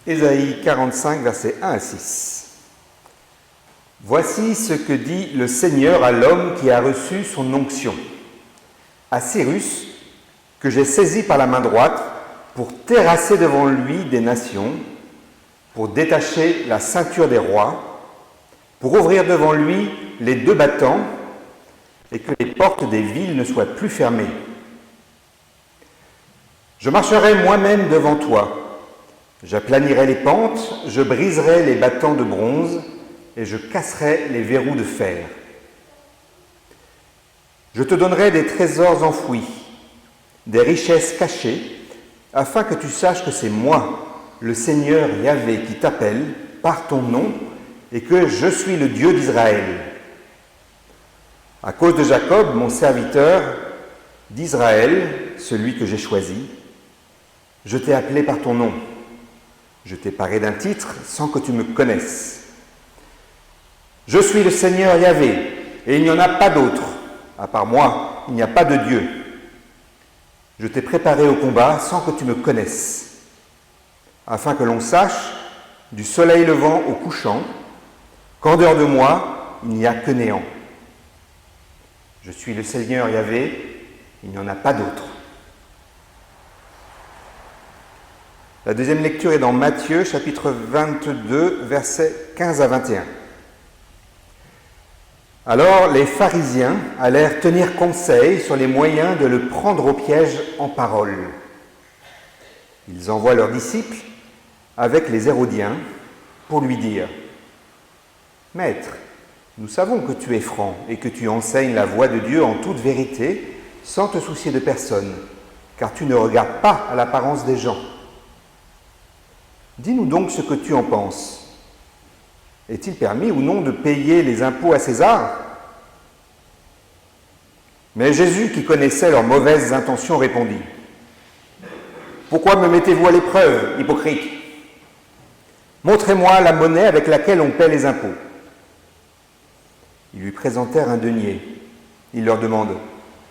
Ésaïe 45, versets 1 à 6. Voici ce que dit le Seigneur à l'homme qui a reçu son onction, à Cyrus, que j'ai saisi par la main droite pour terrasser devant lui des nations, pour détacher la ceinture des rois, pour ouvrir devant lui les deux battants et que les portes des villes ne soient plus fermées. Je marcherai moi-même devant toi. J'aplanirai les pentes, je briserai les battants de bronze et je casserai les verrous de fer. Je te donnerai des trésors enfouis, des richesses cachées, afin que tu saches que c'est moi, le Seigneur Yahvé, qui t'appelle par ton nom et que je suis le Dieu d'Israël. À cause de Jacob, mon serviteur, d'Israël, celui que j'ai choisi, je t'ai appelé par ton nom. Je t'ai paré d'un titre sans que tu me connaisses. Je suis le Seigneur Yahvé, et il n'y en a pas d'autre. À part moi, il n'y a pas de Dieu. Je t'ai préparé au combat sans que tu me connaisses, afin que l'on sache, du soleil levant au couchant, qu'en dehors de moi, il n'y a que néant. Je suis le Seigneur Yahvé, il n'y en a pas d'autre. La deuxième lecture est dans Matthieu, chapitre 22, versets 15 à 21. Alors les pharisiens allèrent tenir conseil sur les moyens de le prendre au piège en parole. Ils envoient leurs disciples avec les Hérodiens pour lui dire « Maître, nous savons que tu es franc et que tu enseignes la voie de Dieu en toute vérité, sans te soucier de personne, car tu ne regardes pas à l'apparence des gens. Dis-nous donc ce que tu en penses. Est-il permis ou non de payer les impôts à César ?» Mais Jésus, qui connaissait leurs mauvaises intentions, répondit « Pourquoi me mettez-vous à l'épreuve, hypocrite ? Montrez-moi la monnaie avec laquelle on paie les impôts. » Ils lui présentèrent un denier. Il leur demande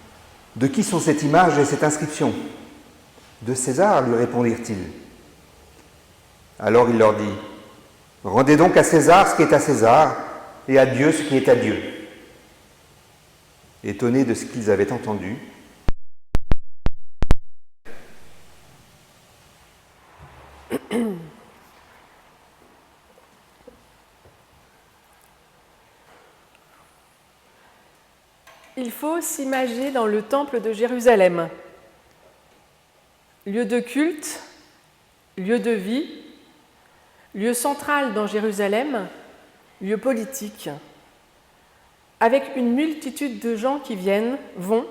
« De qui sont cette image et cette inscription ?»« De César, lui répondirent-ils. » Alors il leur dit « Rendez donc à César ce qui est à César, et à Dieu ce qui est à Dieu. » Étonnés de ce qu'ils avaient entendu, il faut s'imaginer dans le temple de Jérusalem, lieu de culte, lieu de vie, lieu central dans Jérusalem, lieu politique, avec une multitude de gens qui vont,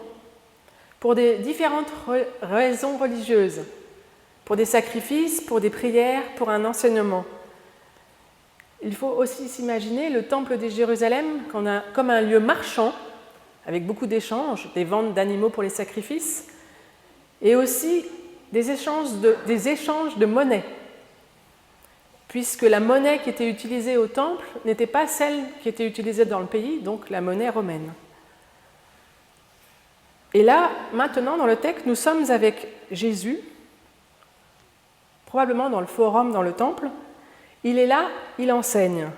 pour des différentes raisons religieuses, pour des sacrifices, pour des prières, pour un enseignement. Il faut aussi s'imaginer le temple de Jérusalem comme un lieu marchand, avec beaucoup d'échanges, des ventes d'animaux pour les sacrifices, et aussi des échanges de monnaie, puisque la monnaie qui était utilisée au temple n'était pas celle qui était utilisée dans le pays, donc la monnaie romaine. Et là, maintenant, dans le texte, nous sommes avec Jésus, probablement dans le forum, dans le temple. Il est là, il enseigne.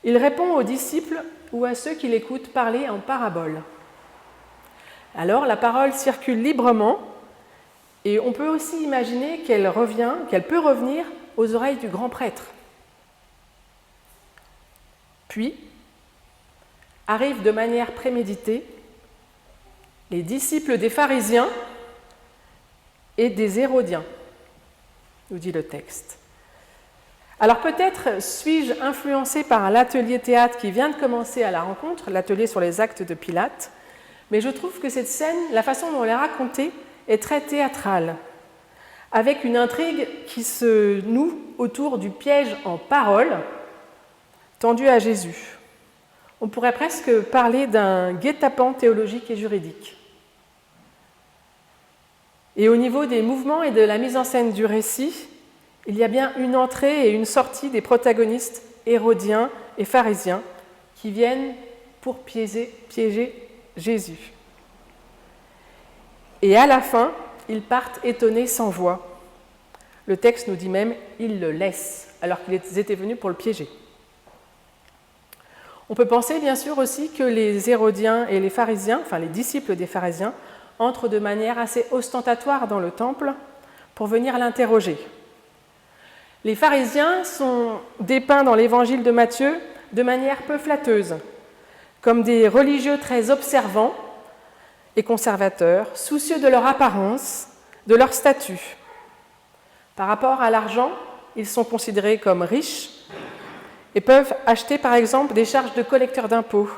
Il répond aux disciples ou à ceux qui l'écoutent parler en parabole. Alors, la parole circule librement, et on peut aussi imaginer qu'elle peut revenir aux oreilles du grand prêtre. Puis, arrivent de manière préméditée les disciples des pharisiens et des hérodiens, nous dit le texte. Alors peut-être suis-je influencée par l'atelier théâtre qui vient de commencer à la rencontre, l'atelier sur les actes de Pilate, mais je trouve que cette scène, la façon dont elle est racontée, est très théâtrale, avec une intrigue qui se noue autour du piège en parole tendu à Jésus. On pourrait presque parler d'un guet-apens théologique et juridique. Et au niveau des mouvements et de la mise en scène du récit, il y a bien une entrée et une sortie des protagonistes hérodiens et pharisiens qui viennent pour piéger Jésus. Et à la fin, ils partent étonnés sans voix. Le texte nous dit même « il le laisse », alors qu'ils étaient venus pour le piéger. On peut penser bien sûr aussi que les Hérodiens et les pharisiens, enfin les disciples des pharisiens, entrent de manière assez ostentatoire dans le temple pour venir l'interroger. Les pharisiens sont dépeints dans l'évangile de Matthieu de manière peu flatteuse, comme des religieux très observants et conservateurs, soucieux de leur apparence, de leur statut. Par rapport à l'argent, ils sont considérés comme riches et peuvent acheter par exemple des charges de collecteurs d'impôts.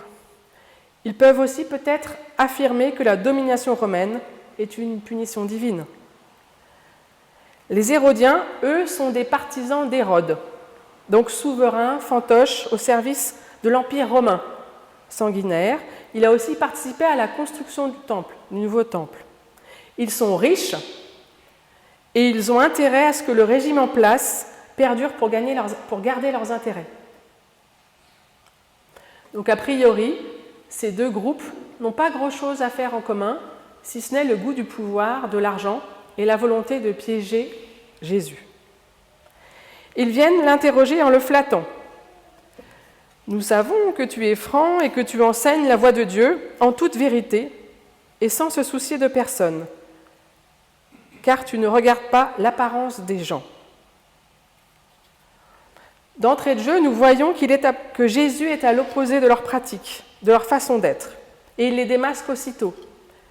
Ils peuvent aussi peut-être affirmer que la domination romaine est une punition divine. Les Hérodiens, eux, sont des partisans d'Hérode, donc souverains, fantoches au service de l'Empire romain, sanguinaire. Il a aussi participé à la construction du temple, du nouveau temple. Ils sont riches et ils ont intérêt à ce que le régime en place perdure pour garder leurs intérêts. Donc a priori, ces deux groupes n'ont pas grand-chose à faire en commun, si ce n'est le goût du pouvoir, de l'argent et la volonté de piéger Jésus. Ils viennent l'interroger en le flattant. « Nous savons que tu es franc et que tu enseignes la voie de Dieu en toute vérité et sans se soucier de personne, car tu ne regardes pas l'apparence des gens. » D'entrée de jeu, nous voyons que Jésus est à l'opposé de leur pratique, de leur façon d'être, et il les démasque aussitôt.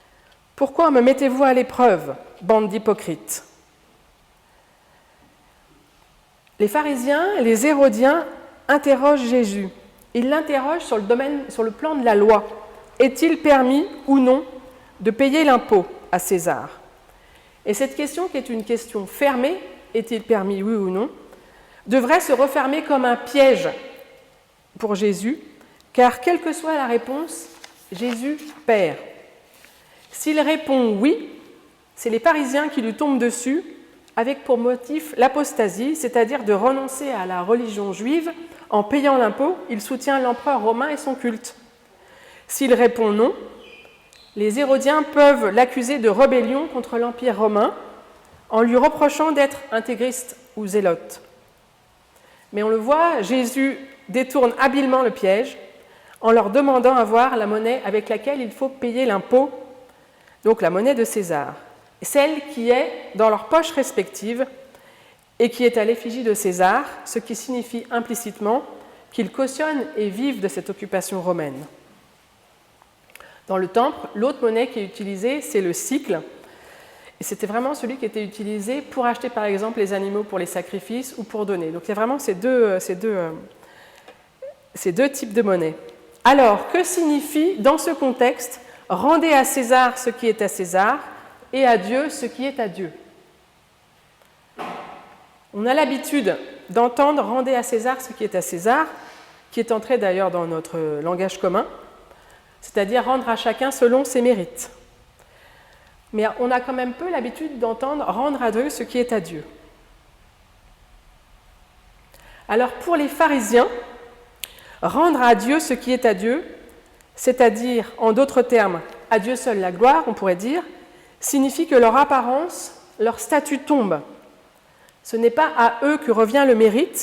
« Pourquoi me mettez-vous à l'épreuve, bande d'hypocrites ?» Les pharisiens et les Hérodiens interrogent Jésus. Ils l'interrogent sur le plan de la loi. Est-il permis ou non de payer l'impôt à César ? Et cette question, qui est une question fermée, est-il permis, oui ou non, devrait se refermer comme un piège pour Jésus, car quelle que soit la réponse, Jésus perd. S'il répond oui, c'est les pharisiens qui lui tombent dessus, avec pour motif l'apostasie, c'est-à-dire de renoncer à la religion juive. En payant l'impôt, il soutient l'empereur romain et son culte. S'il répond non, les Hérodiens peuvent l'accuser de rébellion contre l'Empire romain en lui reprochant d'être intégriste ou zélote. Mais on le voit, Jésus détourne habilement le piège en leur demandant à voir la monnaie avec laquelle il faut payer l'impôt, donc la monnaie de César, celle qui est dans leurs poches respectives et qui est à l'effigie de César, ce qui signifie implicitement qu'ils cautionnent et vivent de cette occupation romaine. Dans le temple, l'autre monnaie qui est utilisée, c'est le sicle. Et c'était vraiment celui qui était utilisé pour acheter, par exemple, les animaux pour les sacrifices ou pour donner. Donc il y a vraiment ces deux types de monnaie. Alors, que signifie, dans ce contexte, « rendez à César ce qui est à César et à Dieu ce qui est à Dieu ». On a l'habitude d'entendre « rendez à César ce qui est à César », qui est entré d'ailleurs dans notre langage commun, c'est-à-dire rendre à chacun selon ses mérites. Mais on a quand même peu l'habitude d'entendre « rendre à Dieu ce qui est à Dieu ». Alors pour les pharisiens, rendre à Dieu ce qui est à Dieu, c'est-à-dire, en d'autres termes, à Dieu seul la gloire, on pourrait dire, signifie que leur apparence, leur statut tombe. Ce n'est pas à eux que revient le mérite,